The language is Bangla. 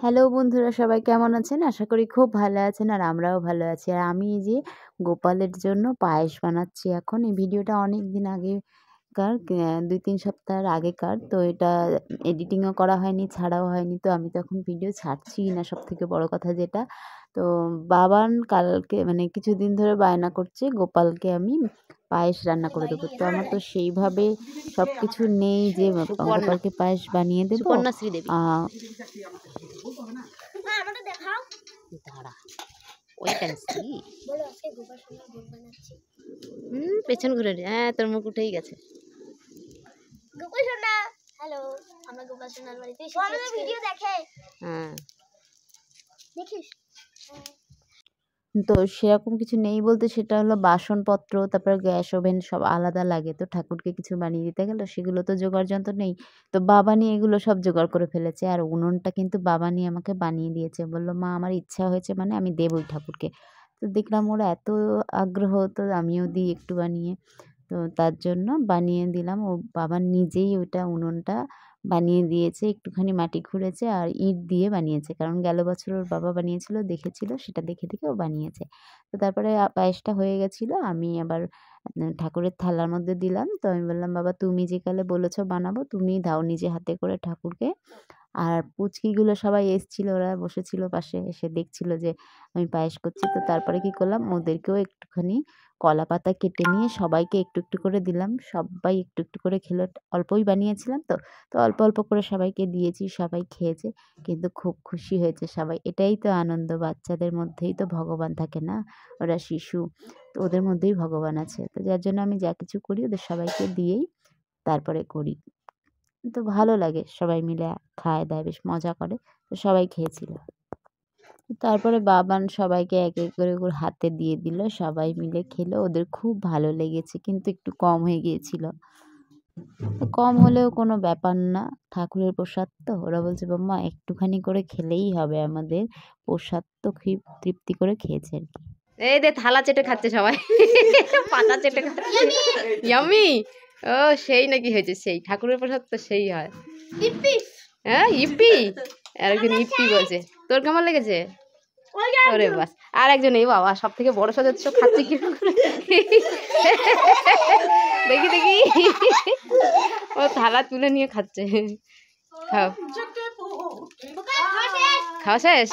হ্যালো বন্ধুরা, সবাই কেমন আছেন? আশা করি খুব ভালো আছেন আর আমরাও ভালো আছি। আর আমি এই যে গোপালের জন্য পায়েস বানাচ্ছি এখন। এই ভিডিওটা অনেক দিন আগেকার ২-৩ সপ্তাহের আগেকার। তো এটা এডিটিংও করা হয়নি, ছাড়াও হয়নি। তো আমি তো এখন ভিডিও ছাড়ছিই না, সবথেকে বড় কথা যেটা। তো বাবান কালকে মানে কিছুদিন ধরে বায়না করছে গোপালকে আমি পায়েস রান্না করে দেবো। তো আমার তো সেইভাবে সব কিছু নেই যে গোপালকে পায়েস বানিয়ে দেবো। সুপর্ণাশ্রী দেবী পেছন ঘুরে হ্যাঁ তোর মুখ উঠেই গেছে। হ্যালো, আমরা গোপাল সোনার বাড়িতে এসেছি। ভিডিও দেখে হ্যাঁ দেখিস। তো সেরকম কিছু নেই বলতে সেটা হলো বাসনপত্র, তারপরে গ্যাস ওভেন সব আলাদা লাগে। তো ঠাকুরকে কিছু বানিয়ে দিতে গেলে সেগুলো তো জোগাড় যন্ত্র নেই। তো বাবানি এগুলো সব জোগাড় করে ফেলেছে। আর উনুনটা কিন্তু বাবানি আমাকে বানিয়ে দিয়েছে। বলল, মা আমার ইচ্ছা হয়েছে মানে আমি দেবই ঠাকুরকে। তো দেখলাম ওরা এত আগ্রহ, তো আমিও দিই একটু বানিয়ে। তো তার জন্য বানিয়ে দিলাম। ও বাবা নিজেই ওইটা উনুনটা বানিয়ে দিয়েছে। একটুখানি মাটি খুঁড়েছে আর ইট দিয়ে বানিয়েছে। কারণ গেল বছর ওর বাবা বানিয়েছিল, দেখেছিল, সেটা দেখে ও বানিয়েছে। তো তারপরে পায়েসটা হয়ে গেছিলো। আমি আবার ঠাকুরের থালার মধ্যে দিলাম। তো আমি বললাম, বাবা তুমি যে কালে বলেছ বানাবো, তুমিই দাও নিজে হাতে করে ঠাকুরকে। আর পুচকিগুলো সবাই এসেছিল, ওরা বসেছিল পাশে, এসে দেখছিল যে আমি পায়েস করছি। তো তারপরে কি করলাম, ওদেরকেও একটুখানি কলা পাতা কেটে নিয়ে সবাইকে একটু একটু করে দিলাম। সবাই একটু একটু করে খেলো। অল্পই বানিয়েছিলাম তো, তো অল্প অল্প করে সবাইকে দিয়েছি, সবাই খেয়েছে। কিন্তু খুব খুশি হয়েছে সবাই। এটাই তো আনন্দ, বাচ্চাদের মধ্যেই তো ভগবান থাকে না, ওরা শিশু, তো ওদের মধ্যেই ভগবান আছে। তো যার জন্য আমি যা কিছু করি ওদের সবাইকে দিয়েই তারপরে করি। তো ভালো লাগে, সবাই মিলে খায় দায়, বেশ মজা করে। তো সবাই খেয়েছিল। তারপরে বাবান সবাইকে এক এক করে হাতে দিয়ে দিল, সবাই মিলে খেলো। ওদের খুব ভালো লেগেছে, কিন্তু একটু কম হয়ে গিয়েছিল। তো কম হলেও কোনো ব্যাপার না, ঠাকুরের প্রসাদ তো। ওরা বলছে, বাম্মা একটুখানি করে খেলেই হবে, আমাদের প্রসাদ তো খুব তৃপ্তি করে খেয়েছে আর কি। এই দে থালা চেটে খাচ্ছে সবাই, পাতা চেটে খাচ্ছে। ইয়ামি, ও সেই নাকি হয়েছে, সেই ঠাকুরের প্রসাদ তো সেই হয়। হ্যাঁ ইপি, আর একজন ইপি বলছে। তোর কেমন লেগেছে? ওরে বাস, আর একজন এই বাবা সব থেকে বড় সদস্য খাচ্ছে কি দেখি দেখি, ও থালা তুলে নিয়ে খাচ্ছে। খাও, খাওয়া শেষ?